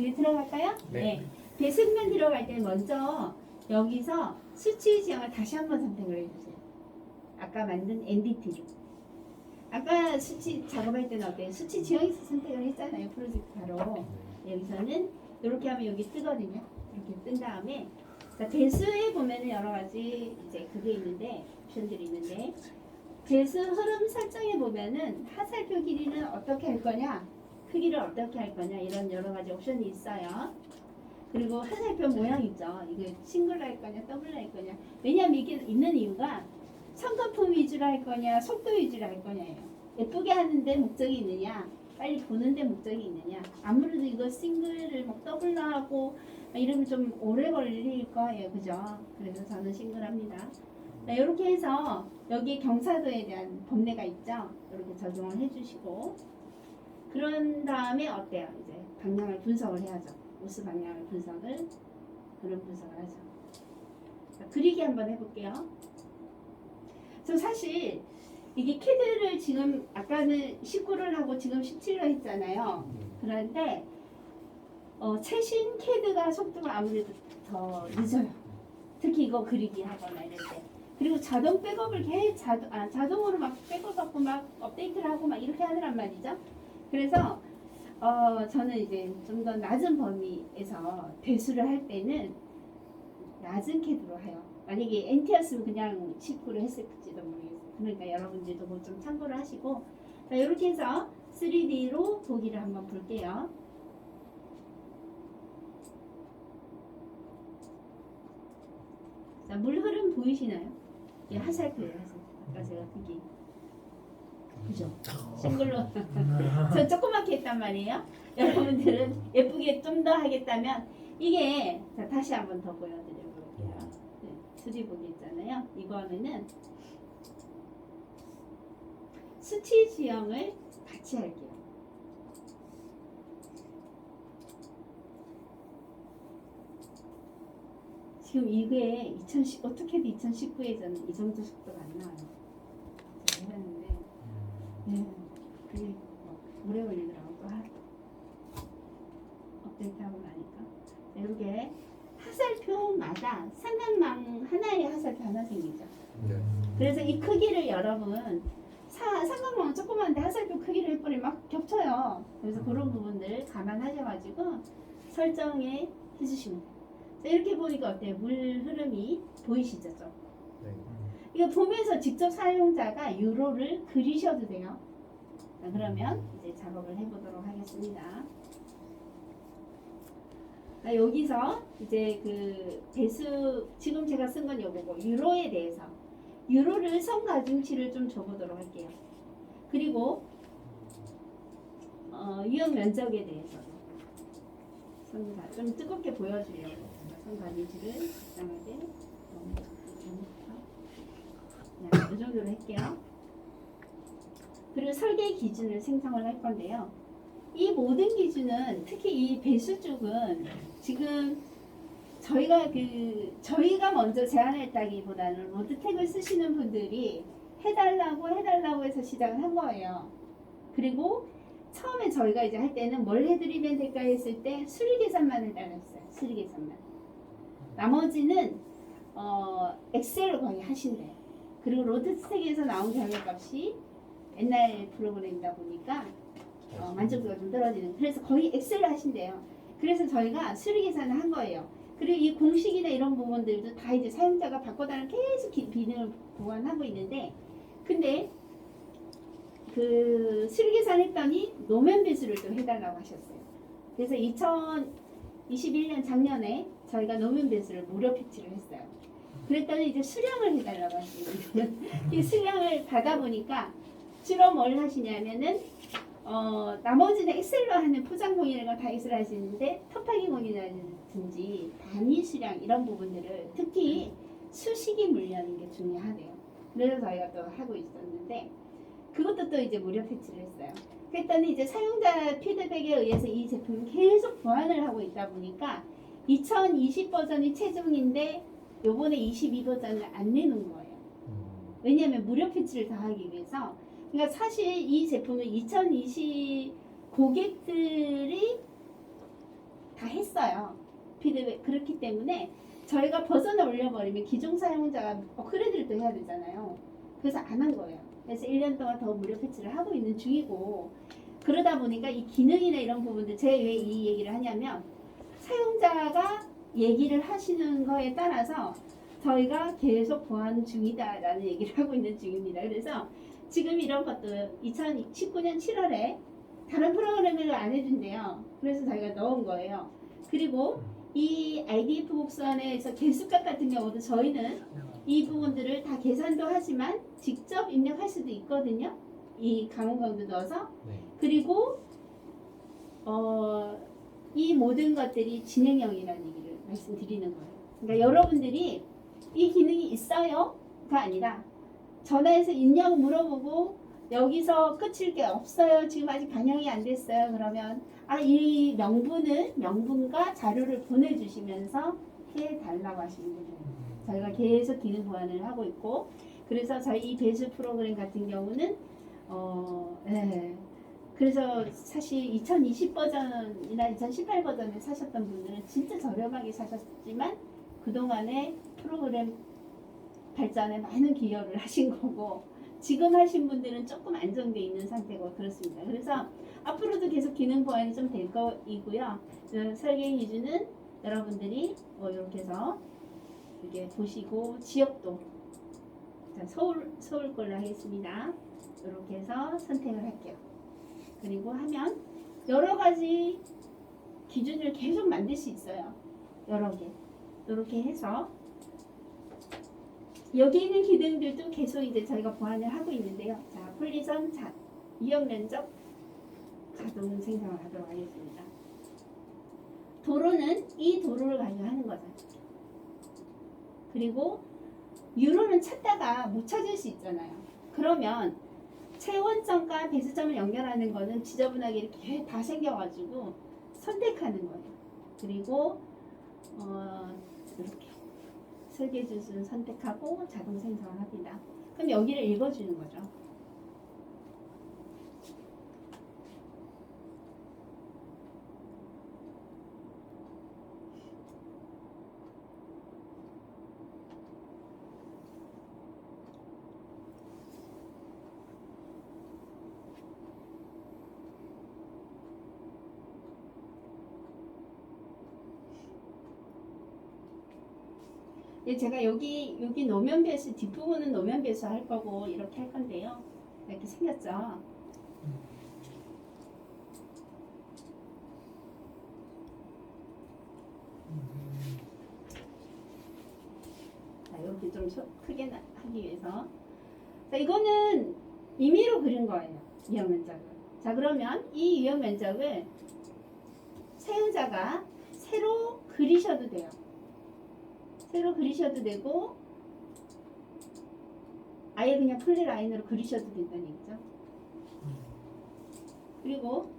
이제 들어갈까요? 네. 배수면 들어갈 때 먼저 여기서 수치 지형을 다시 한번 선택을 해주세요. 아까 만든 NDT로. 아까 수치 작업할 때는 어때요? 수치 지형에서 선택을 했잖아요. 프로젝트 바로. 여기서는 이렇게 하면 여기 뜨거든요. 이렇게 뜬 다음에 자, 배수에 보면은 여러 가지 이제 그게 있는데 옵션들이 있는데 배수 흐름 설정에 보면은 하살표 길이는 어떻게 할 거냐, 크기를 어떻게 할 거냐 이런 여러 가지 옵션이 있어요. 그리고 하살표 모양 있죠. 이거 싱글로 할 거냐, 더블로 할 거냐. 왜냐하면 이게 있는 이유가 성거품 위주로 할 거냐, 속도 위주로 할 거냐예요. 예쁘게 하는데 목적이 있느냐, 빨리 보는데 목적이 있느냐. 아무래도 이거 싱글을 막 더블로 하고 이러면 좀 오래 걸릴 거예요. 그죠? 그래서 저는 싱글합니다. 이렇게 해서 여기 경사도에 대한 법례가 있죠. 이렇게 적용을 해주시고 그런 다음에 어때요? 이제 방향을 분석을 해야죠. 우스 방향을 분석을 그런 분석을 하죠. 자, 그리기 한번 해볼게요. 저 사실 이게 캐드를 지금 아까는 19를 하고 지금 17로 했잖아요. 그런데 최신 캐드가 속도가 아무래도 더 늦어요. 특히 이거 그리기 하거나 이럴 때. 그리고 자동 백업을 자동으로 막 백업하고 막 업데이트를 하고 막 이렇게 하더란 말이죠. 그래서 저는 이제 좀 더 낮은 범위에서 배수를 할 때는 낮은 캐드로 해요. 만약에 NT였으면 그냥 19로 했을지도 모르겠어요. 그러니까 여러분들도 뭐 좀 참고를 하시고 자, 이렇게 해서 3D로 보기를 한번 볼게요. 자, 물 흐름 보이시나요? 이 하살표예요. 아까 제가 크기. 그죠? 싱글로 저 조그맣게 했단 말이에요. 여러분들은 예쁘게 좀 더 하겠다면 이게 자, 다시 한번 더 보여드려볼게요. 네, 2D 보기 있잖아요. 이거 하면은 수치 지형을 같이 할게요. 지금 이게 어떻게든 2019에서는 이 정도 속도가 안 나와요. 제가 해봤는데 네, 그게 오래 걸리더라고요. 업데이트하고 나니까. 이렇게 하살표마다 삼각망 하나의 하살표 하나 생기죠. 네. 그래서 이 크기를 여러분 삼각망은 조그만데 하살표 크기를 해버리 막 겹쳐요. 그래서 그런 부분들 감안하셔가지고 설정해 해주시면 돼요. 자, 이렇게 보니까 어때요? 물 흐름이 보이시죠? 네. 이거 보면서 직접 사용자가 유로를 그리셔도 돼요. 자, 그러면 이제 작업을 해보도록 하겠습니다. 자, 여기서 이제 그 배수 지금 제가 쓴 건 요거고 유로에 대해서 유로를 선 가중치를 좀 줘보도록 할게요. 그리고 유형 면적에 대해서 좀 뜨겁게 보여주려고 선 가중치를 적당하게 이 정도로 할게요. 그리고 설계 기준을 생성을 할 건데요. 이 모든 기준은 특히 이 배수 쪽은 지금 저희가 먼저 제안했다기보다는 로드텍을 쓰시는 분들이 해달라고 해서 시작을 한 거예요. 그리고 처음에 저희가 이제 할 때는 뭘 해드리면 될까 했을 때 수리 계산만 해달랬어요. 수리 계산만. 나머지는 엑셀로 거의 하신대요. 그리고 로드텍에서 나온 결과값이 옛날 프로그램이다 보니까 만족도가 좀 떨어지는. 그래서 거의 엑셀로 하신대요. 그래서 저희가 수리 계산을 한 거예요. 그리고 이 공식이나 이런 부분들도 다 이제 사용자가 바꿔달라는 계속 비능을 보완하고 있는데, 근데 그 수리 계산했더니 노면 배수를 또 해달라고 하셨어요. 그래서 2021년 작년에 저희가 노면 배수를 무료 패치를 했어요. 그랬더니 이제 수량을 해달라고 하시는 이 수량을 받아보니까 주로 뭘 하시냐면은 나머지는 엑셀로 하는 포장 공인이나 다 엑셀 하시는데 톱하기 공인이라든지 단위 수량 이런 부분들을 특히 수식이 물려는 게 중요하대요. 그래서 저희가 또 하고 있었는데 그것도 또 이제 무료 패치를 했어요. 그랬더니 이제 사용자 피드백에 의해서 이 제품이 계속 보완을 하고 있다 보니까 2020 버전이 최종인데 요번에 22 버전을 안 내놓은 거예요. 왜냐하면 무료 패치를 다 하기 위해서. 그러니까 사실 이 제품은 2020 고객들이 했어요. 피드백. 그렇기 때문에 저희가 버전을 올려버리면 기존 사용자가 업그레이드를 또 해야 되잖아요. 그래서 안 한 거예요. 그래서 1년 동안 더 무료 패치를 하고 있는 중이고, 그러다 보니까 이 기능이나 이런 부분들, 제가 왜 이 얘기를 하냐면 사용자가 얘기를 하시는 거에 따라서 저희가 계속 보완 중이다라는 얘기를 하고 있는 중입니다. 그래서 지금 이런 것도 2019년 7월에 다른 프로그램을 안 해준대요. 그래서 저희가 넣은 거예요. 그리고 이 IDF 복선에서 개수값 같은 경우도 저희는 이 부분들을 다 계산도 하지만 직접 입력할 수도 있거든요. 이 강원강도 넣어서. 네. 그리고 이 모든 것들이 진행형이라는 얘기를 말씀드리는 거예요. 그러니까 여러분들이 이 기능이 있어요가 아니라 전화해서 있냐고 물어보고 여기서 끝일 게 없어요. 지금 아직 반영이 안 됐어요. 그러면 이 명분과 자료를 보내주시면서 해달라고 하시면 돼요. 저희가 계속 기능 보완을 하고 있고, 그래서 저희 이 배수 프로그램 같은 경우는 그래서 사실 2020 버전이나 2018 버전에 사셨던 분들은 진짜 저렴하게 사셨지만 그동안에 프로그램 발전에 많은 기여를 하신 거고, 지금 하신 분들은 조금 안정돼 있는 상태고 그렇습니다. 그래서 앞으로도 계속 기능 보완이 좀 될 거이고요. 설계 기준은 여러분들이 이렇게 해서 이렇게 보시고, 지역도 자, 서울 걸로 하겠습니다. 이렇게 해서 선택을 할게요. 그리고 하면 여러 가지 기준을 계속 만들 수 있어요. 여러 개. 이렇게 해서 여기 있는 기능들도 계속 이제 저희가 보완을 하고 있는데요. 자, 폴리선 이용 면적 자동 생성을 하도록 하겠습니다. 도로는 이 도로를 가지고 하는 거죠. 그리고 유로는 찾다가 못 찾을 수 있잖아요. 그러면 체원점과 배수점을 연결하는 거는 지저분하게 이렇게 다 생겨가지고 선택하는 거예요. 그리고 이렇게 설계 주소는 선택하고 자동 생성을 합니다. 그럼 여기를 읽어주는 거죠. 제가 여기 노면 배수 뒷부분은 노면 배수 할 거고 이렇게 할 건데요. 이렇게 생겼죠. 자, 이렇게 좀 크게 하기 위해서. 자, 이거는 임의로 그린 거예요. 유형 면적을. 자, 그러면 이 유형 면적을 사용자가 새로 그리셔도 돼요. 새로 그리셔도 되고 아예 그냥 폴리라인으로 그리셔도 된다는 얘기죠. 그리고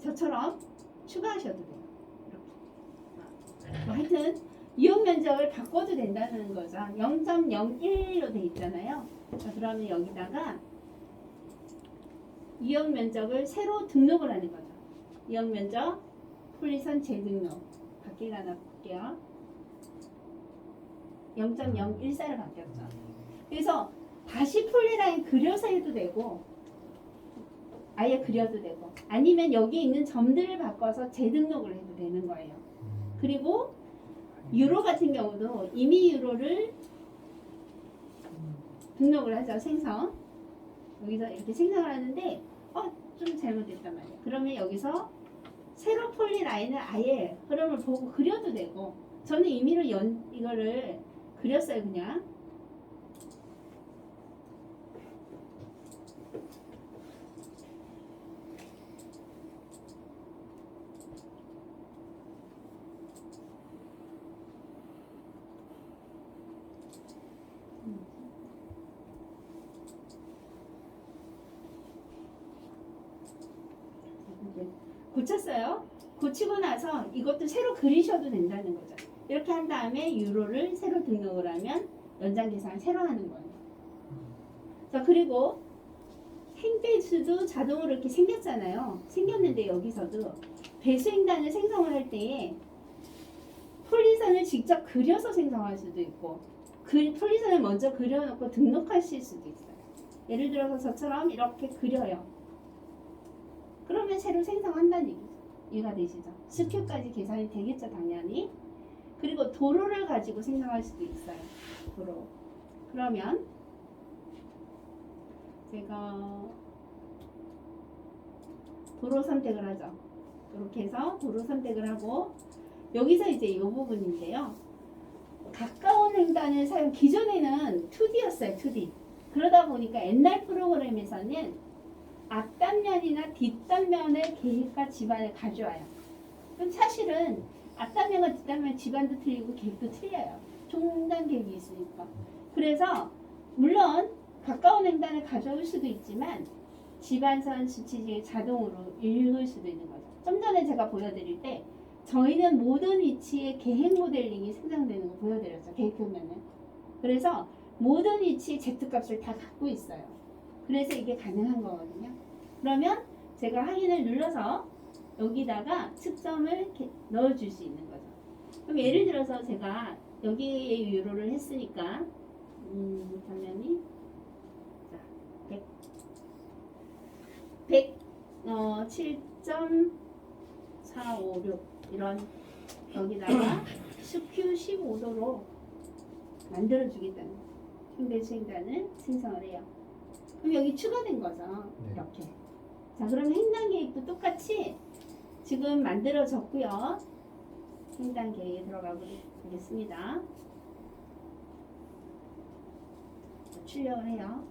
저처럼 추가하셔도 돼요. 이렇게. 하여튼 유형 면적을 바꿔도 된다는 거죠. 0.01로 돼 있잖아요. 자, 그러면 여기다가 유형 면적을 새로 등록을 하는 거죠. 유형 면적 폴리선 재등록 바뀌가 놔볼게요. 0.014로 바뀌었죠. 그래서 다시 폴리라인 그려서 해도 되고 아예 그려도 되고 아니면 여기 있는 점들을 바꿔서 재등록을 해도 되는 거예요. 그리고 유로 같은 경우도 이미 유로를 등록을 하죠. 생성. 여기서 이렇게 생성을 하는데 좀 잘못됐단 말이에요. 그러면 여기서 세로 폴리라인을 아예 흐름을 보고 그려도 되고 저는 임의로 이거를 그렸어요. 그냥 고쳤어요. 고치고 나서 이것도 새로 그리셔도 된다는 거죠. 이렇게 한 다음에 유로를 새로 등록을 하면 연장 계산을 새로 하는 거예요. 자, 그리고 행배수도 자동으로 이렇게 생겼잖아요. 생겼는데 여기서도 배수행단을 생성을 할 때에 폴리선을 직접 그려서 생성할 수도 있고 폴리선을 먼저 그려놓고 등록하실 수도 있어요. 예를 들어서 저처럼 이렇게 그려요. 그러면 새로 생성한다는 얘기죠. 이해가 되시죠? 스큐까지 계산이 되겠죠, 당연히. 그리고 도로를 가지고 생성할 수도 있어요. 도로. 그러면 제가 도로 선택을 하죠. 이렇게 해서 도로 선택을 하고 여기서 이제 이 부분인데요. 가까운 횡단을 사용 기존에는 2D였어요. 2D. 그러다 보니까 옛날 프로그램에서는 앞단면이나 뒷단면의 계획과 지반을 가져와요. 그럼 사실은 앞단면과 뒷단면 지반도 틀리고 계획도 틀려요. 중간 계획이 있으니까. 그래서 물론 가까운 횡단을 가져올 수도 있지만 지반선 수치지에 자동으로 읽을 수도 있는 거죠. 좀 전에 제가 보여드릴 때 저희는 모든 위치에 계획 모델링이 생성되는 거 보여드렸죠. 계획표면은. 그래서 모든 위치의 Z값을 다 갖고 있어요. 그래서 이게 가능한 거거든요. 그러면 제가 확인을 눌러서 여기다가 측정을 이렇게 넣어줄 수 있는 거죠. 그럼 예를 들어서 제가 여기에 유로를 했으니까 당연히 자, 7.456 이런 여기다가 스큐 15도로 만들어주겠다는 행배수행단을 생성을 해요. 그럼 여기 추가된 거죠. 네. 이렇게. 자, 그럼 횡단 계획도 똑같이 지금 만들어졌고요. 횡단 계획에 들어가 보겠습니다. 출력을 해요.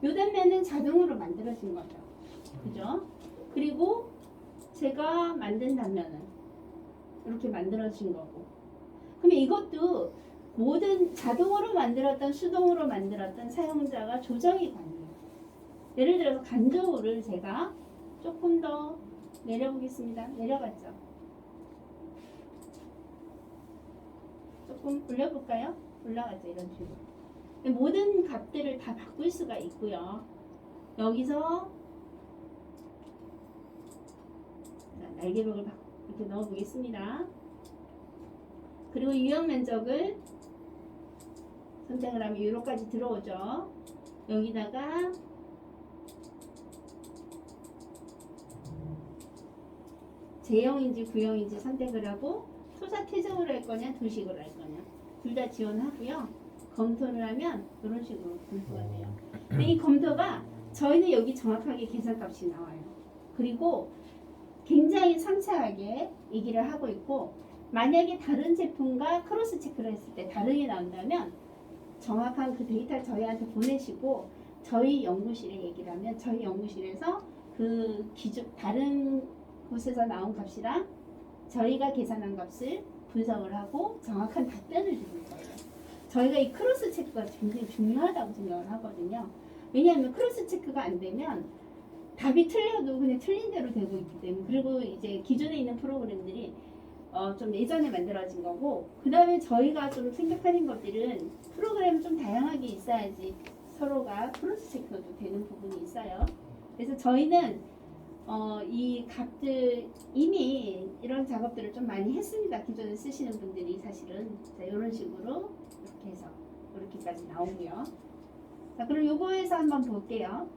요 단면은 자동으로 만들어진 거죠. 그죠? 그리고 제가 만든 단면은 이렇게 만들어진 거고. 그러면 이것도 모든 자동으로 만들었던 수동으로 만들었던 사용자가 조정이 가능해요. 예를 들어서 간도를 제가 조금 더 내려보겠습니다. 내려갔죠. 조금 올려볼까요? 올라갔죠. 이런 식으로. 모든 값들을 다 바꿀 수가 있고요. 여기서 날개벽을 이렇게 넣어 보겠습니다. 그리고 유형 면적을 선택을 하면 유로까지 들어오죠. 여기다가 제형인지 구형인지 선택을 하고 토사 퇴적으로 할 거냐 도식으로 할 거냐 둘 다 지원하고요. 검토를 하면 이런 식으로 검토가 돼요. 근데 이 검토가 저희는 여기 정확하게 계산값이 나와요. 그리고 굉장히 상세하게 얘기를 하고 있고 만약에 다른 제품과 크로스 체크를 했을 때 다르게 나온다면 정확한 그 데이터를 저희한테 보내시고 저희 연구실에 얘기를 하면 저희 연구실에서 그 기준 다른 곳에서 나온 값이랑 저희가 계산한 값을 분석을 하고 정확한 답변을 주는 거예요. 저희가 이 크로스 체크가 굉장히 중요하다고 생각을 하거든요. 왜냐하면 크로스 체크가 안 되면 답이 틀려도 그냥 틀린 대로 되고 있기 때문에. 그리고 이제 기존에 있는 프로그램들이 좀 예전에 만들어진 거고 그 다음에 저희가 좀 생각하는 것들은 프로그램 좀 다양하게 있어야지 서로가 크로스 체크도 되는 부분이 있어요. 그래서 저희는 이 값들 이미 이런 작업들을 좀 많이 했습니다. 기존에 쓰시는 분들이 사실은 자, 이런 식으로 이렇게 해서 이렇게까지 나오고요. 자, 그럼 요거에서 한번 볼게요.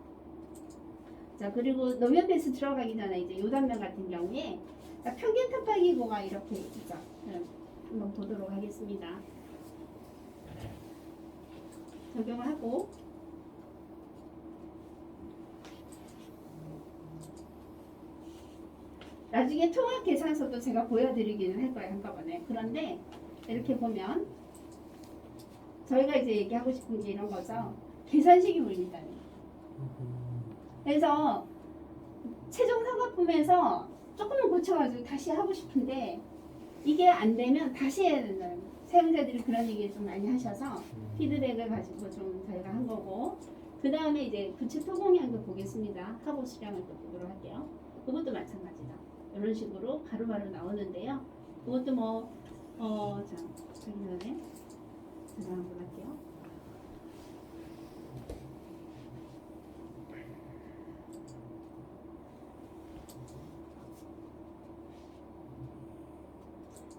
자, 그리고 노면 배수 들어가기 전에 이제 요 단면 같은 경우에 자, 평균 곱하기고가 이렇게 있죠. 한번 보도록 하겠습니다. 적용을 하고 나중에 통합 계산서도 제가 보여드리기는 할 거예요, 한꺼번에. 그런데 이렇게 보면 저희가 이제 얘기하고 싶은 게 이런 거죠. 계산식이 물리다는 거예요. 그래서 최종 사과품에서 조금만 고쳐가지고 다시 하고 싶은데 이게 안 되면 다시 해야 된다는 거예요. 사용자들이 그런 얘기를 좀 많이 하셔서 피드백을 가지고 좀 저희가 한 거고 그 다음에 이제 부채 토공량도 보겠습니다. 하고 수량을 또 보도록 할게요. 그것도 마찬가지다. 이런 식으로 바로바로 나오는데요. 그것도 자, 저기 전에 제가 한번 할게요.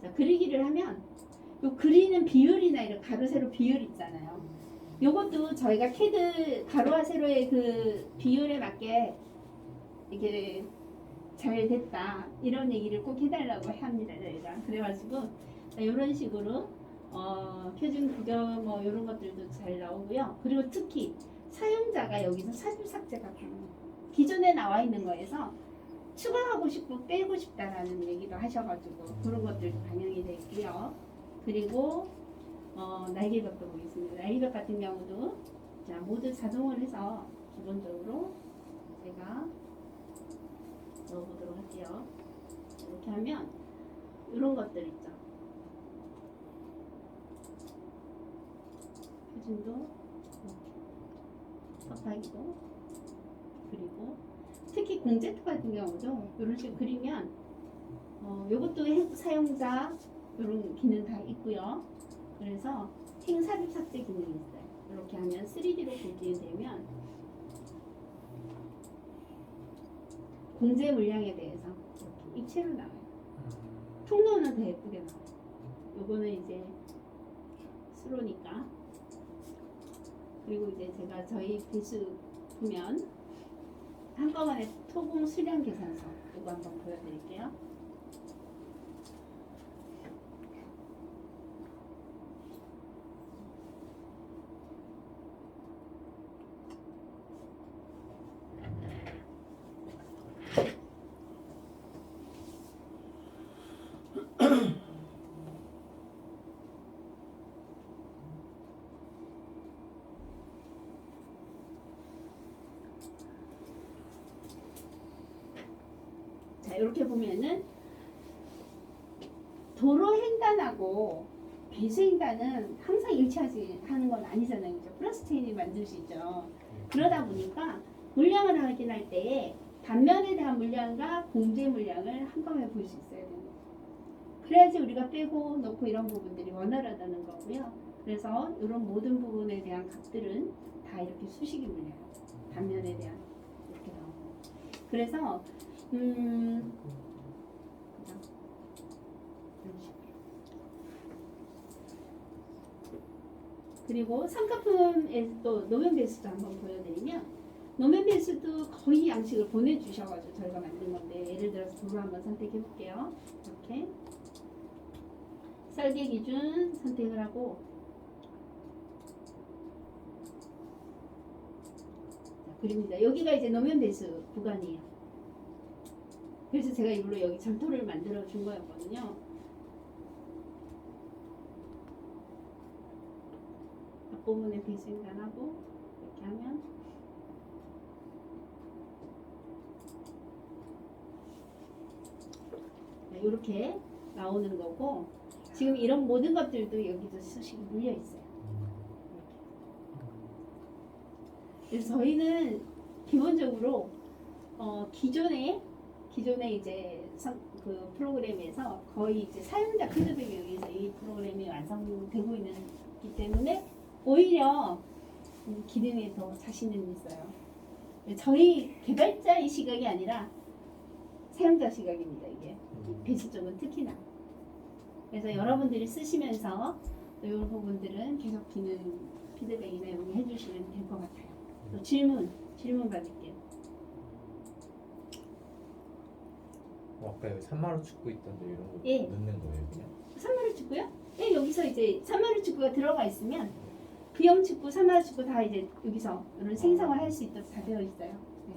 자, 그리기를 하면 요 그리는 비율이나 이런 가로 세로 비율 있잖아요. 요것도 저희가 캐드 가로와 세로의 그 비율에 맞게 이게 잘 됐다 이런 얘기를 꼭 해달라고 합니다. 저희가 그래가지고 이런 식으로 표준 구경 뭐 이런 것들도 잘 나오고요. 그리고 특히 사용자가 여기서 사진 삭제가 가능해요. 기존에 나와 있는 거에서 추가하고 싶고 빼고 싶다라는 얘기도 하셔가지고 그런 것들도 반영이 되어 있고요. 그리고 날개벽도 보겠습니다. 날개벽 같은 경우도 자 모두 자동을 해서 기본적으로 제가 넣어보도록 할게요. 이렇게 하면 이런 것들 있죠. 표준도 섭하기도 그리고 특히 공제트 같은 경우도 이런 식으로 그리면 이것도 사용자 이런 기능 다 있고요. 그래서 행 삽입 삭제 기능이 있어요. 이렇게 하면 3D로 구현되면 공제 물량에 대해서 이렇게 입체로 나와요. 통로는 더 예쁘게 나와요. 요거는 이제 수로니까. 그리고 이제 제가 저희 배수 보면 한꺼번에 토공 수량 계산서 이거 한번 보여드릴게요. 자, 이렇게 보면은 도로 횡단하고 배수 횡단은 항상 일치하지 하는 건 아니잖아요. 그죠? 플러스 체인을 만들 수 있죠. 그러다 보니까 물량을 확인할 때에 단면에 대한 물량과 공제 물량을 한꺼번에 볼 수 있어야 됩니다. 그래야지 우리가 빼고 넣고 이런 부분들이 원활하다는 거고요. 그래서 이런 모든 부분에 대한 값들은 다 이렇게 수식이 물려요. 단면에 대한 이렇게 나오고. 그래서 이런 식으로. 그리고 삼각품에 또 노면 배수도 한번 보여드리면 노면 배수도 거의 양식을 보내주셔가지고 저희가 만든 건데 예를 들어서 도로 한번 선택해 볼게요. 이렇게 설계 기준 선택을 하고 자, 그립니다. 여기가 이제 노면 배수 구간이에요. 그래서 제가 일부러 여기 점토를 만들어 준 거였거든요. 앞부분에 배수 횡단하고 이렇게 하면 이렇게 나오는 거고 지금 이런 모든 것들도 여기도 수식이 물려 있어요. 그래서 저희는 기본적으로 기존에 이제 그 프로그램에서 거의 이제 사용자 피드백에 의해서 이 프로그램이 완성되고 있기 때문에 오히려 기능에 더 자신은 있어요. 저희 개발자의 시각이 아니라 사용자 시각입니다. 이게 배수 쪽은 특히나. 그래서 여러분들이 쓰시면서 이런 부분들은 계속 기능 피드백이나 이런 거 해주시면 될 것 같아요. 또 질문 받을게요. 아까 여기 산마루 축구 있던데 이런 거 예. 넣는 거예요 그냥? 산마루 축구요? 네, 여기서 이제 산마루 축구가 들어가 있으면 비영 축구, 산마루 축구 다 이제 여기서 이런 생성을 할 수 있도록 다 되어 있어요. 네.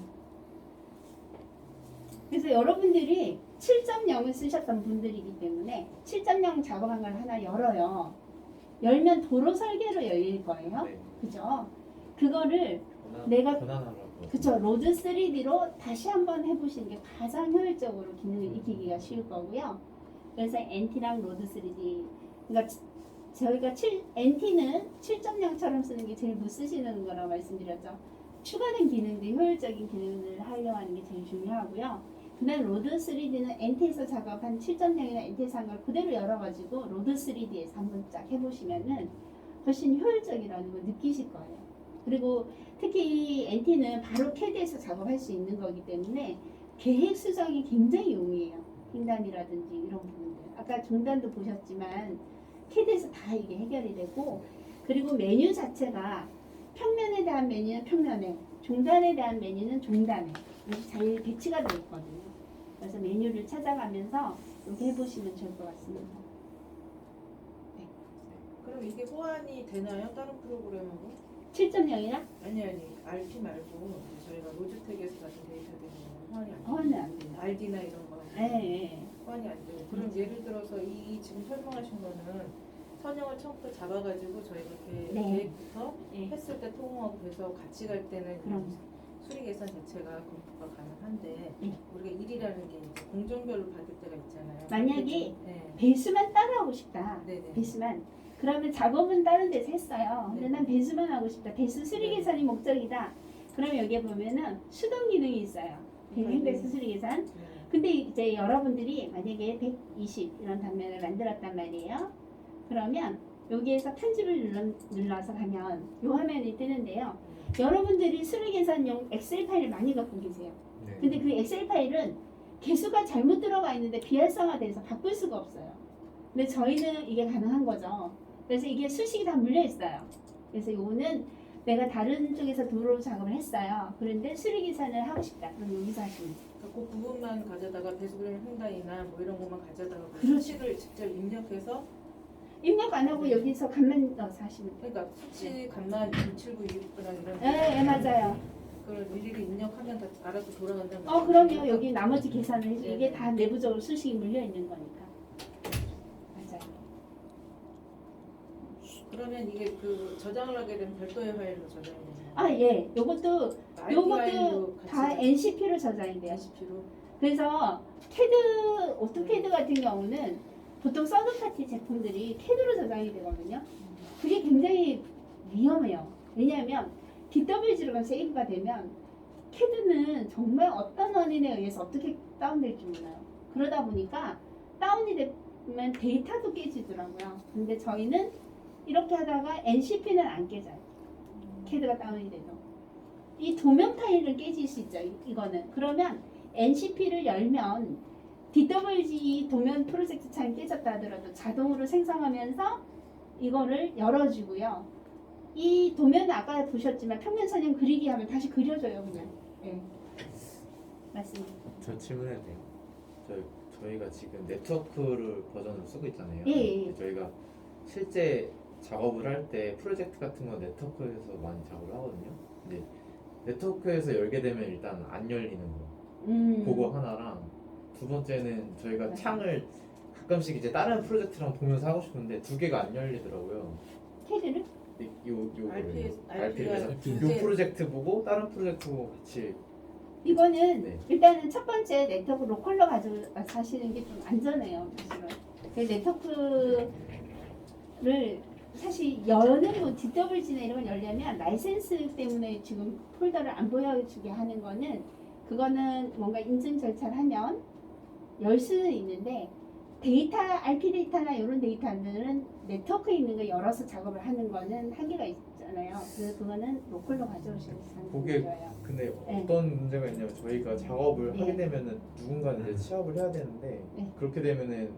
그래서 여러분들이 7.0을 쓰셨던 분들이기 때문에 7.0 작업한 걸 하나 열어요. 열면 도로 설계로 열릴 거예요. 네. 그죠? 그거를 내가 그쵸 로드 3D로 다시 한번 해보시는 게 가장 효율적으로 기능을 익히기가 쉬울 거고요. 그래서 NT랑 로드 3D 그러니까 저희가 NT는 7.0처럼 쓰는 게 제일 못 쓰시는 거라고 말씀드렸죠. 추가된 기능들 효율적인 기능을 하려고 하는 게 제일 중요하고요. 그다음 로드 3D는 NT에서 작업한 7.0이나 NT에서 한 걸 그대로 열어가지고 로드 3D에서 한번 쫙 해보시면은 훨씬 효율적이라는 걸 느끼실 거예요. 그리고 특히 NT는 바로 CAD에서 작업할 수 있는 거기 때문에 계획 수정이 굉장히 용이해요. 횡단이라든지 이런 부분들. 아까 중단도 보셨지만 캐드에서 다 이게 해결이 되고, 그리고 메뉴 자체가 평면에 대한 메뉴는 평면에, 중단에 대한 메뉴는 중단에 이렇게 잘 배치가 되어 있거든요. 그래서 메뉴를 찾아가면서 이렇게 해보시면 좋을 것 같습니다. 그럼 이게 호환이 되나요? 다른 프로그램하고? 7.0이나 아니 RP 말고 저희가 로즈텍에서 받은 데이터 되는 호환이 안 돼요. 허는 안 돼요. RD나 이런 거 네. 호환이 안 되고 그럼 예를 들어서 이 지금 설명하신 거는 선형을 처음부터 잡아가지고 저희가 이렇게 네. 계획부터 네. 했을 때 통하고 해서 같이 갈 때는 그럼. 수리 계산 자체가 검토가 가능한데 네. 우리가 일이라는 게 이제 공정별로 받을 때가 있잖아요. 만약에 네. 배수만 따라하고 싶다. 네네. 배수만. 그러면 작업은 다른 데서 했어요. 근데 네. 난 배수만 하고 싶다. 배수 수리 네. 계산이 목적이다. 그러면 여기에 보면은 수동 기능이 있어요. 배수 수리 계산. 네. 근데 이제 여러분들이 만약에 120 이런 단면을 만들었단 말이에요. 그러면 여기에서 편집을 눌러서 가면 이 화면이 뜨는데요. 여러분들이 수리 계산용 엑셀 파일을 많이 갖고 계세요. 네. 근데 그 엑셀 파일은 개수가 잘못 들어가 있는데 비활성화돼서 바꿀 수가 없어요. 근데 저희는 이게 가능한 거죠. 그래서 이게 수식이 다 물려 있어요. 그래서 이거는 내가 다른 쪽에서 도로 작업을 했어요. 그런데 수리 계산을 하고 싶다. 그럼 여기서 하시면 돼요. 그 부분만 가져다가 배수그램 횡단이나 뭐 이런 것만 가져다가 그렇죠. 수치를 직접 입력해서 입력 안 하고 여기서 값만 넣어서 하시면 돼요. 그러니까 수치 값만 279, 269랑 이런 네, 맞아요. 그걸 일일이 입력하면 다 알아서 돌아간다는 그럼요. 여기 나머지 계산을 해서 네. 이게 다 내부적으로 수식이 물려 있는 거니까. 맞아요. 그러면 이게 그 저장을 하게 되면 별도의 파일로 저장이 되나요? 아, 예. 요것도 다 NCP로 저장이 돼요. NCP로 그래서 캐드, 오토캐드 같은 경우는 보통 서드파티 제품들이 캐드로 저장이 되거든요. 그게 굉장히 위험해요. 왜냐하면 DWG로가 세이브가 되면 캐드는 정말 어떤 원인에 의해서 어떻게 다운될지 몰라요. 그러다 보니까 다운이 되면 데이터도 깨지더라고요. 근데 저희는 이렇게 하다가 NCP는 안 깨져요. 캐드가 다운이 돼도. 이 도면 파일은 깨질 수 있죠. 이거는. 그러면 NCP를 열면 DWG 도면 프로젝트 창이 깨졌다 하더라도 자동으로 생성하면서 이거를 열어주고요. 이 도면은 아까 보셨지만 평면 선형 그리기 하면 다시 그려줘요 그냥. 네. 맞습니다. 저 질문해도 돼요? 저희가 지금 네트워크를 버전으로 쓰고 있잖아요. 예, 예. 근데 저희가 실제 작업을 할 때 프로젝트 같은 건 네트워크에서 많이 작업을 하거든요. 근데 네트워크에서 열게 되면 일단 안 열리는 거. 그거 하나랑 두 번째는 저희가 네. 창을 가끔씩 이제 다른 프로젝트랑 보면서 하고 싶은데 두 개가 안 열리더라고요. 캐드를? RP를 RP가 해서 RP가 요 프로젝트 보고 다른 프로젝트 보고 같이 이거는 네. 일단은 첫 번째 네트워크 로컬로 가져가시는 게 좀 안전해요. 사실은. 그 네트워크를 사실 여는 뭐 DWG나 이런 걸 열려면 라이센스 때문에 지금 폴더를 안 보여주게 하는 거는 그거는 뭔가 인증 절차를 하면 열 수는 있는데 데이터, RP 데이터나 이런 데이터들은 네트워크에 있는 거 열어서 작업을 하는 거는 한계가 있잖아요. 그래서 그거는 로컬로 가져오시는 그게 게 좋아요. 근데 네. 어떤 문제가 있냐면 저희가 작업을 네. 하게 되면은 누군가는 이제 취합을 해야 되는데 네. 그렇게 되면은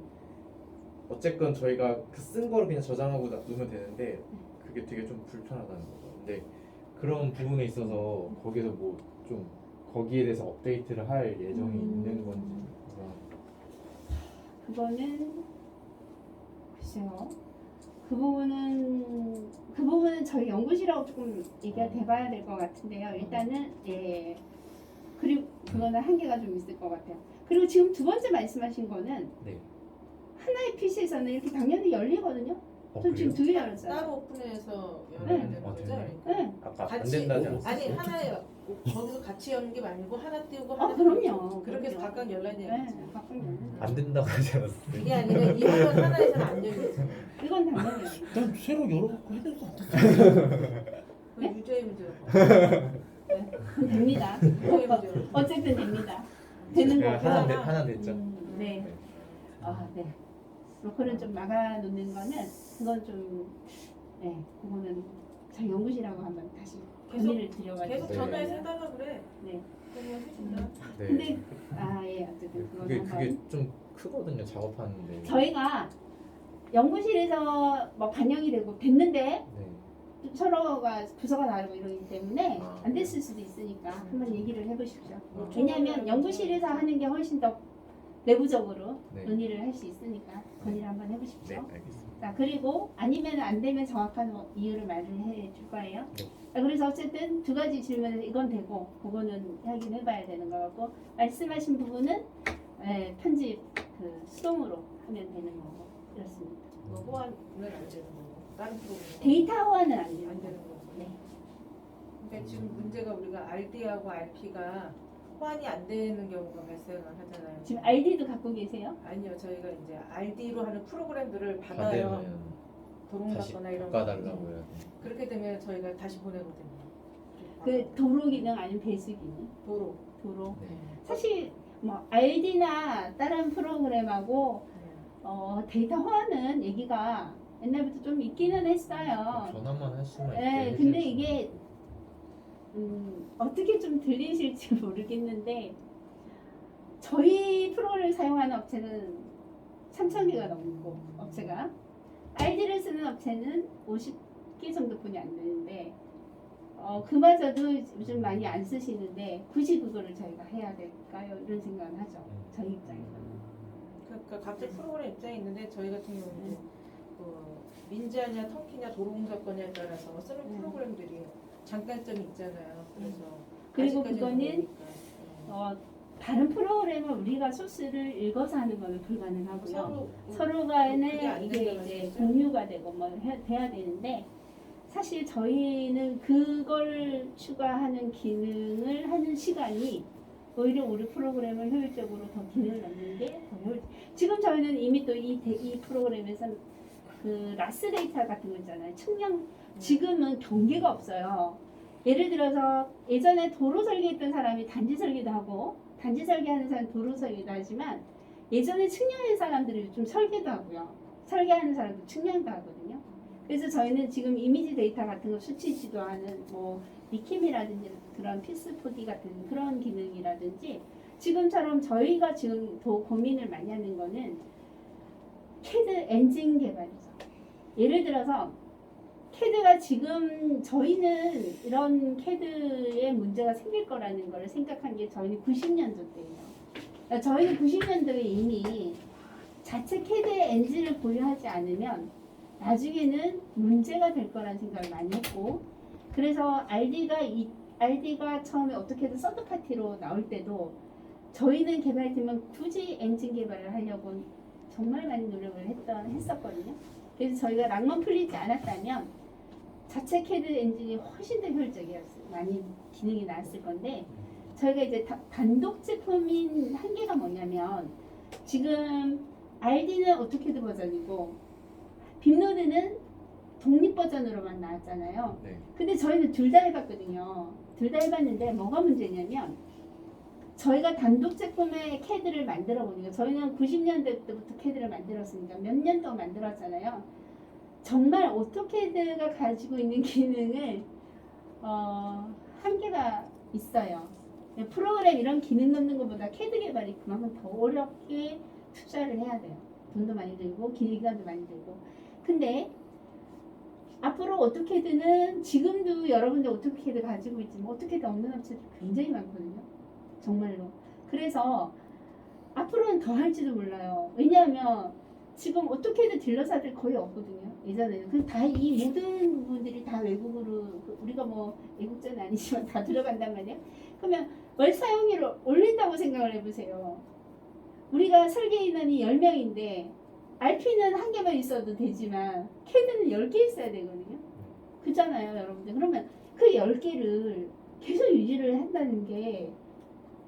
어쨌건 저희가 그 쓴 거를 그냥 저장하고 놓으면 되는데 그게 되게 좀 불편하다는 거죠. 근데 그런 부분에 있어서 거기서 뭐 좀 거기에 대해서 업데이트를 할 예정이 있는 건지 그거는 글쎄요. 그 부분은 저희 연구실하고 조금 얘기가 돼봐야 될 것 같은데요. 일단은 예. 그리고 그거는 한계가 좀 있을 것 같아요. 그리고 지금 두 번째 말씀하신 거는 네. 하나의 PC에서는 이렇게 당연히 열리거든요. 전 지금 두 개 열었어요. 따로 오픈해서 열어야 네. 되는 거죠? 되네. 네. 아까 안 같이 된다지 않았어요? 아니 하나에 거기서 같이 여는 게 아니고 하나 띄우고 하나 그럼요. 띄우고 그렇게 해서 그럼요. 각각 열라는 네, 얘기죠. 가끔 열리죠. 안 된다고 하지 않았어요? 이게 아니라 이 화면 하나에서는 안 열리죠. 이건 당연히 열리죠. 난 새로 열어갖고 해야 될 것 같아. 그 유저의 문제라고. 그건 됩니다. 유저의 문제라고. 어쨌든 됩니다. 되는 네, 거고. 하나 됐죠. 네. 아, 네. 로컬은 좀 막아놓는 거는 그건 좀, 네, 그거는 저희 연구실하고 한번 다시 계속- 건의를 드려가지고. 계속 네. 전화해서 해달라 그래. 네. 그러면 해준다. 네. 근데 예 어쨌든 그건 그게 한번. 좀 크거든요 작업하는데. 저희가 연구실에서 뭐 반영이 되고 됐는데 네. 서로가 부서가 다르고 이러기 때문에 아. 안 됐을 수도 있으니까 한번 얘기를 해보십시오. 아. 왜냐하면 연구실에서 하는 게 훨씬 더 내부적으로 네. 논의를 할 수 있으니까 건의를 한번 네 해보십시오. 알겠습니다. 자 그리고 아니면 안 되면 정확한 이유를 말을 해줄 거예요. 네. 자, 그래서 어쨌든 두 가지 질문에서 이건 되고 그거는 확인해봐야 되는 거 같고 말씀하신 부분은 편집 그 수동으로 하면 되는 거고 이렇습니다. 뭐 호환은 안 되는 거고 다른 프로그램 데이터 호환은 안 안 되는 되는 거고. 거고. 네. 그러니까 지금 문제가 우리가 RD하고 RP가 호환이 안 되는 경우가 발생을 하잖아요. 지금 RD도 갖고 계세요? 아니요, 저희가 이제 RD로 하는 프로그램들을 받아요. 받으면 도롱 다시 받거나 이런 바꿔달라고 해야 돼. 그렇게 되면 저희가 다시 보내거든요. 그 도로 기능 아니면 배수 기능? 도로. 도로. 네. 사실 뭐 RD나 다른 프로그램하고 데이터 호환은 얘기가 옛날부터 좀 있기는 했어요. 전화만 할 수만 있게. 네, 해줄 근데 수 이게 있는 어떻게 좀 들리실지 모르겠는데 저희 프로그램을 사용하는 업체는 3,000개가 넘고 업체가 RD를 쓰는 업체는 50개 정도뿐이 안 되는데 그마저도 요즘 많이 안 쓰시는데 굳이 그거를 저희가 해야 될까요? 이런 생각을 하죠. 저희 입장에서는. 그러니까 각자 프로그램 입장이 있는데 저희 같은 경우는 민지하냐 터키냐 도로공사건에 따라서 쓰는 프로그램들이 장단점이 있잖아요. 그래서 그리고 아직까지는 그거는 모르니까. 다른 프로그램을 우리가 소스를 읽어서 하는 거는 불가능하고요. 서로 간에 그게 안 이게 된다는 이제 얘기죠? 공유가 되고 뭐 돼야 되는데 사실 저희는 그걸 추가하는 기능을 하는 시간이 오히려 우리 프로그램을 효율적으로 더 기능을 넣는 게 더 지금 저희는 이미 또 이 프로그램에서 그 라스 데이터 같은 거 있잖아요. 측량 지금은 경계가 없어요. 예를 들어서 예전에 도로 설계했던 사람이 단지 설계도 하고 단지 설계하는 사람이 도로 설계도 하지만 예전에 측량한 사람들이 요즘 설계도 하고요. 설계하는 사람도 측량도 하거든요. 그래서 저희는 지금 이미지 데이터 같은 거 수치 지도하는 뭐 리킴이라든지 그런 피스4D 같은 그런 기능이라든지 지금처럼 저희가 지금 더 고민을 많이 하는 거는 CAD 엔진 개발이죠. 예를 들어서 CAD가 지금 저희는 이런 CAD에 문제가 생길 거라는 걸 생각한 게 저희는 90년도 때예요. 그러니까 저희는 90년도에 이미 자체 CAD 엔진을 보유하지 않으면 나중에는 문제가 될 거라는 생각을 많이 했고 그래서 RD가 처음에 어떻게든 서드 파티로 나올 때도 저희는 개발팀은 굳이 엔진 개발을 하려고 정말 많이 노력을 했었거든요. 그래서 저희가 락만 풀리지 않았다면 자체 CAD 엔진이 훨씬 더 효율적이었어요. 많이 기능이 나왔을 건데 저희가 이제 단독 제품인 한계가 뭐냐면 지금 RD는 오토캐드 버전이고 빔노드는 독립 버전으로만 나왔잖아요. 네. 근데 저희는 둘 다 해봤거든요. 둘 다 해봤는데 뭐가 문제냐면 저희가 단독 제품의 CAD를 만들어 보니까 저희는 90년대 때부터 CAD를 만들었으니까 몇 년 동안 만들었잖아요. 정말 오토캐드가 가지고 있는 기능을 한계가 있어요. 프로그램 이런 기능 넣는 것보다 CAD 개발이 그만큼 더 어렵게 투자를 해야 돼요. 돈도 많이 들고 기간도 많이 들고. 근데 앞으로 오토캐드는 지금도 여러분들 오토캐드 가지고 있지만 오토캐드 없는 업체들 굉장히 많거든요. 정말로. 그래서 앞으로는 더 할지도 몰라요. 왜냐하면 지금 오토캐드 딜러사들 거의 없거든요. 예전에는. 그 다 이 모든 부분들이 다 외국으로 우리가 뭐 외국자는 아니지만 다 들어간단 말이에요. 그러면 월 사용료를 올린다고 생각을 해보세요. 우리가 설계 인원이 10명인데 RP는 한 개만 있어도 되지만 CAD는 10개 있어야 되거든요. 그렇잖아요, 여러분들. 그러면 그 10개를 계속 유지를 한다는 게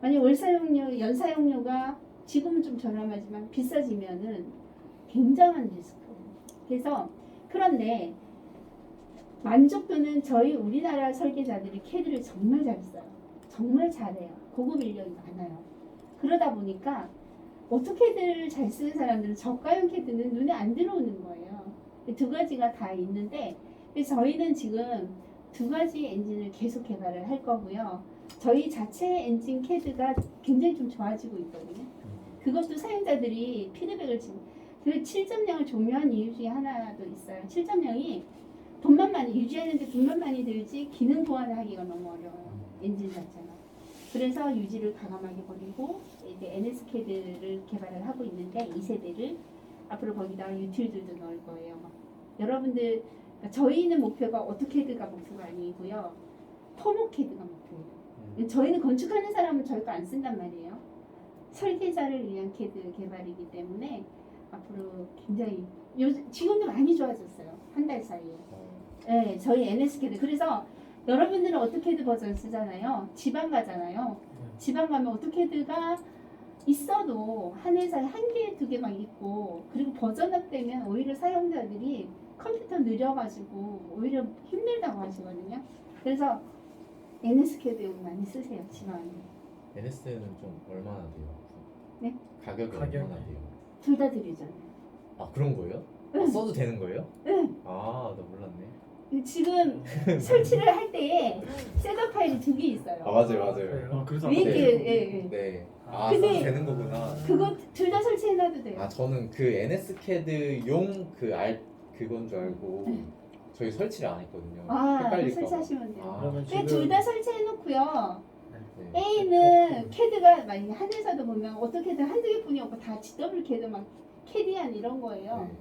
만약 월 사용료, 연 사용료가 지금은 좀 저렴하지만 비싸지면은 굉장한 리스크예요. 그래서 그런데 만족도는 저희 우리나라 설계자들이 CAD를 정말 잘 써요. 정말 잘해요. 고급 인력이 많아요. 그러다 보니까 오토캐드를 잘 쓰는 사람들은 저가형 CAD는 눈에 안 들어오는 거예요. 두 가지가 다 있는데 그래서 저희는 지금 두 가지 엔진을 계속 개발을 할 거고요. 저희 자체 엔진 CAD가 굉장히 좀 좋아지고 있거든요. 그것도 사용자들이 피드백을 지금 그 7.0을 종료한 이유 중에 하나도 있어요. 7.0이 돈만 많이 유지하는데 돈만 많이 들지 기능 보완을 하기가 너무 어려워요. 엔진 자체가. 그래서 유지를 과감하게 버리고 이제 NS CAD를 개발을 하고 있는데 2세대를 앞으로 거기다가 유틸들도 넣을 거예요. 여러분들 그러니까 저희는 목표가 오토캐드가 목표가 아니고요. 토모캐드가 목표예요. 저희는 건축하는 사람은 저희 거 안 쓴단 말이에요. 설계자를 위한 캐드 개발이기 때문에 앞으로 굉장히 지금도 많이 좋아졌어요. 한 달 사이에. 네, 저희 NS 캐드. 그래서 여러분들은 오토캐드 버전 쓰잖아요. 지방 가잖아요. 지방 가면 오토캐드가 있어도 한 회사에 한 개, 두 개만 있고 그리고 버전업 되면 오히려 사용자들이 컴퓨터 느려가지고 오히려 힘들다고 하시거든요. 그래서 NS 캐드 여기 많이 쓰세요. 지방에. NS는 좀 얼마나 돼요? 네? 가격이 가격이. 얼마나 돼요? 둘 다 드리잖아요. 아 그런 거예요? 응. 써도 되는 거예요? 응. 아 나 몰랐네. 지금 설치를 할 때에 셋업 파일이 두 개 있어요. 아 맞아요. 그래서 왜 이렇게 네. 예, 예. 네. 아 근데 써도 되는 거구나. 그거 둘 다 설치해놔도 돼요. 아 저는 그 NS CAD용 그건 줄 알고 저희 설치를 안 했거든요. 아, 헷갈릴까 봐. 설치하시면 돼요. 아, 그러면 근데 둘 다 설치해놓고요. 네. A는 CAD가 만약에 한 회사도 보면 오토캐드 한두 개뿐이 없고 다 GW CAD 막 캐디안 이런 거예요. 네.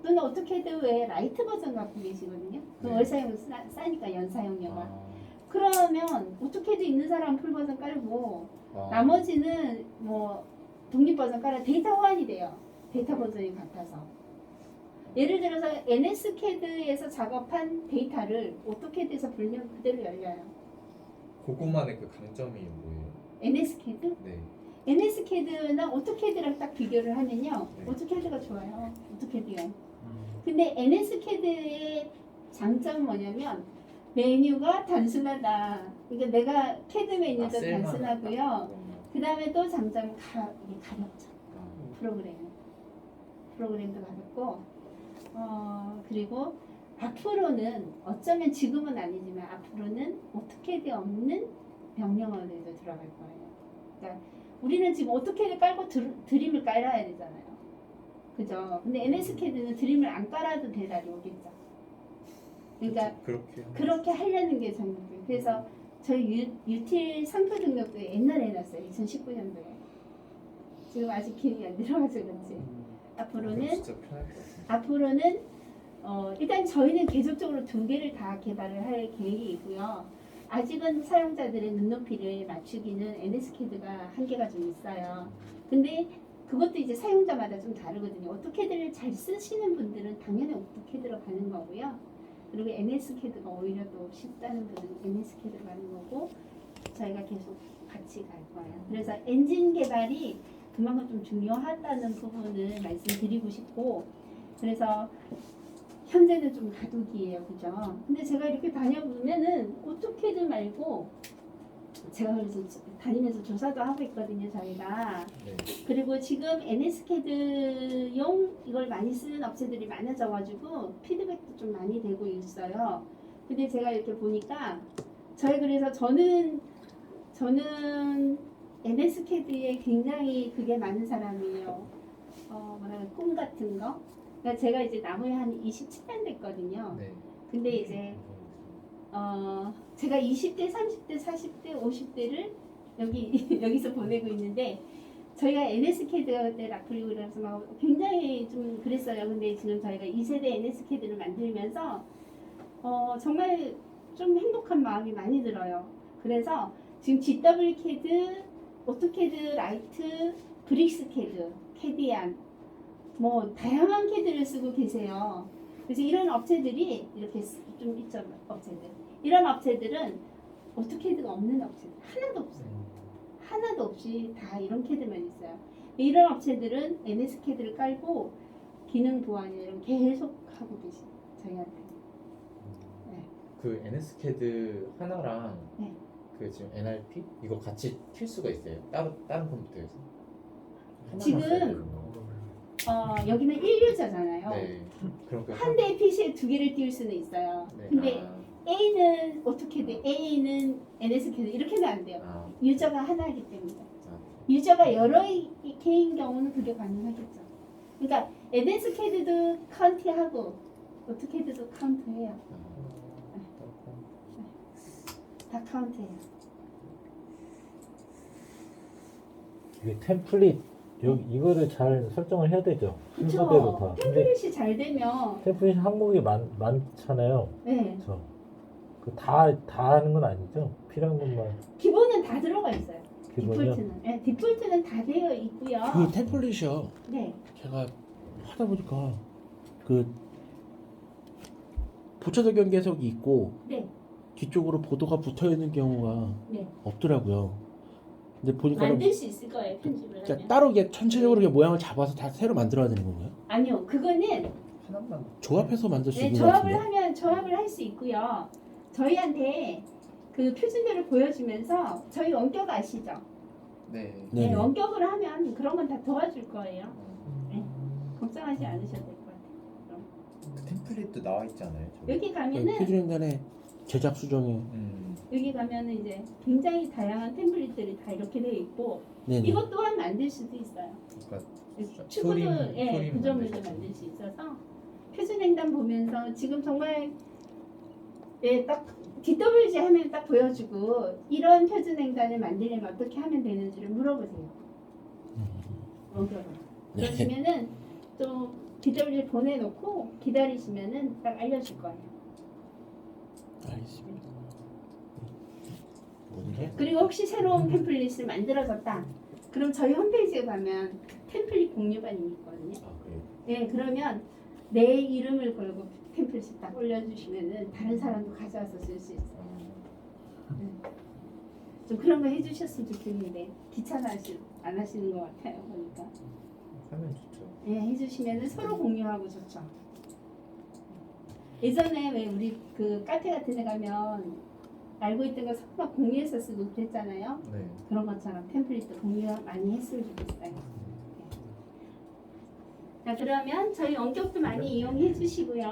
또는 오토캐드 외에 라이트 버전 갖고 계시거든요. 그 네. 월사용 싸니까 연사용료가. 아, 그러면 오토캐드 있는 사람은 풀 버전 깔고 아. 나머지는 뭐 독립 버전 깔아 데이터 호환이 돼요. 데이터 버전이 같아서. 예를 들어서 NS CAD에서 작업한 데이터를 오토캐드에서 불면 그대로 열려요. 그것만의 그 강점이 뭐예요? NS CAD? 네. NS CAD나 오토캐드랑 딱 비교를 하면요. 네. 오토캐드가 좋아요. 오토캐드요. 근데 NS CAD의 장점은 뭐냐면 메뉴가 단순하다. 그러니까 내가 CAD 메뉴도 쓸만하다. 단순하고요. 그러면. 그 다음에 또 장점은 이게 가볍죠. 아, 프로그램도 가볍고 그리고 앞으로는 어쩌면 지금은 아니지만 앞으로는 오토캐드 없는 명령어들도 들어갈 거예요. 그러니까 우리는 지금 오토캐드 깔고 드림을 깔아야 되잖아요. 그죠? 근데 NS CAD는 드림을 안 깔아도 될 날이 오겠죠. 그러니까 그렇게 그렇게 하려는 게 저희 목표. 그래서 저희 유틸 상표 등록도 옛날에 해놨어요. 2019년도에. 지금 아직 기능이 안 들어가서 그렇지. 앞으로는 진짜 편할 것 같아요. 앞으로는 일단 저희는 계속적으로 두 개를 다 개발을 할 계획이 있고요. 아직은 사용자들의 눈높이를 맞추기는 NS CAD가 한계가 좀 있어요. 근데 그것도 이제 사용자마다 좀 다르거든요. 오토캐드를 잘 쓰시는 분들은 당연히 오토캐드로 가는 거고요. 그리고 NS CAD가 오히려 또 쉽다는 분은 NS CAD로 가는 거고 저희가 계속 같이 갈 거예요. 그래서 엔진 개발이 그만큼 좀 중요하다는 부분을 말씀드리고 싶고 그래서 현재는 좀 가독이에요. 그죠? 근데 제가 이렇게 다녀보면은 오토캐드 말고 제가 그래서 다니면서 조사도 하고 있거든요. 저희가. 네. 그리고 지금 NS CAD용 이걸 많이 쓰는 업체들이 많아져가지고 피드백도 좀 많이 되고 있어요. 근데 제가 이렇게 보니까 그래서 저는 NS CAD에 굉장히 그게 많은 사람이에요. 꿈 같은 거. 그러니까 제가 이제 나무에 한 27년 됐거든요. 네. 근데 이제 제가 20대, 30대, 40대, 50대를 여기서 보내고 있는데 저희가 NS CAD 라플리고 그래서 막 굉장히 좀 그랬어요. 근데 지금 저희가 2세대 NS CAD를 만들면서 정말 좀 행복한 마음이 많이 들어요. 그래서 지금 GW CAD, 오토캐드 라이트, 브릭스 CAD, 캐디안 뭐 다양한 CAD를 쓰고 계세요. 그래서 이런 업체들이 이렇게 좀 있죠. 업체들. 이런 업체들은 오토캐드가 없는 업체들 하나도 없어요. 하나도 없이 다 이런 CAD만 있어요. 이런 업체들은 NS CAD를 깔고 기능 보완을 계속 하고 계시죠. 저희한테. 네. 그 NS CAD 하나랑 네. 그 지금 NRP 이거 같이 킬 수가 있어요? 다른 컴퓨터에서? 하나만 지금 써야 되는 거. 여기는 1유저잖아요. 네. 그렇게 한 대의 PC에 두 개를 띄울 수는 있어요. 네. 근데 아, A는 오토캐드, A는 NS캐드 이렇게는 안 돼요. 아, 유저가 하나이기 때문에. 아, 유저가 여러 개인 경우는 그게 가능하겠죠. 그러니까 NS캐드도 카운트하고 오토캐드도 카운트해요. 다 카운트해요. 이게 템플릿 이거를 잘 설정을 해야 되죠. 순서대로 다. 그쵸? 근데 템플릿이 잘 되면 템플릿 항목이 많잖아요. 네, 그렇죠. 다 하는 건 아니죠. 필요한 것만 기본은 다 들어가 있어요. 기본이요. 디폴트는. 네, 디폴트는 다 되어 있고요. 그 템플릿이요. 네, 제가 하다 보니까 그 부차적 경계석이 있고 네, 뒤쪽으로 보도가 붙어 있는 경우가 네. 없더라고요. 근데 보니까 만들 수 있을 거예요, 편집을 하면. 따로 이게 전체적으로 이렇게 모양을 잡아서 다 새로 만들어야 되는 건가요? 아니요, 그거는 하나만 조합해서 만들 수 네, 있는 것 조합을 같은데. 하면 조합을 할 수 있고요. 저희한테 그 표준대로 보여주면서 저희 원격 아시죠? 네. 네, 네네. 원격으로 하면 그런 건 다 도와줄 거예요. 네. 걱정하지 않으셔도 될 것 같아요. 그 템플릿도 나와 있잖아요. 저기. 여기 가면은 표준횡단의 제작 수정에 여기 가면은 이제 굉장히 다양한 템플릿들이 다 이렇게 되어 있고 네네. 이것 또한 만들 수도 있어요. 그러니까 추구도 소림 구조물도 만들 수 만들 수 있어서 표준횡단 보면서 지금 정말 딱 DWG 하면 딱 보여주고 이런 표준횡단을 만들려면 어떻게 하면 되는지를 물어보세요. 원격으로. 네. 그러시면은 또 DWG 보내놓고 기다리시면은 딱 알려줄 거예요. 알겠습니다. 뭐지? 그리고 혹시 새로운 템플릿을 만들어졌다. 그럼 저희 홈페이지에 가면 템플릿 공유반이 있거든요. 아 그래요? 네, 그러면 내 이름을 걸고 템플릿을 딱 올려주시면은 다른 사람도 가져와서 쓸 수 있어요. 좀 그런 거 해주셨으면 좋겠는데 귀찮아 안 하시는 것 같아요. 보니까. 하면 좋죠. 네, 해주시면은 서로 공유하고 좋죠. 예전에 왜 우리 그 카페 같은 데 가면 알고 있던 거 서로 공유해서 쓰고 그랬잖아요. 네. 그런 것처럼 템플릿도 공유 많이 했으면 좋겠어요. 자, 그러면 저희 원격도 많이 이용해 주시고요.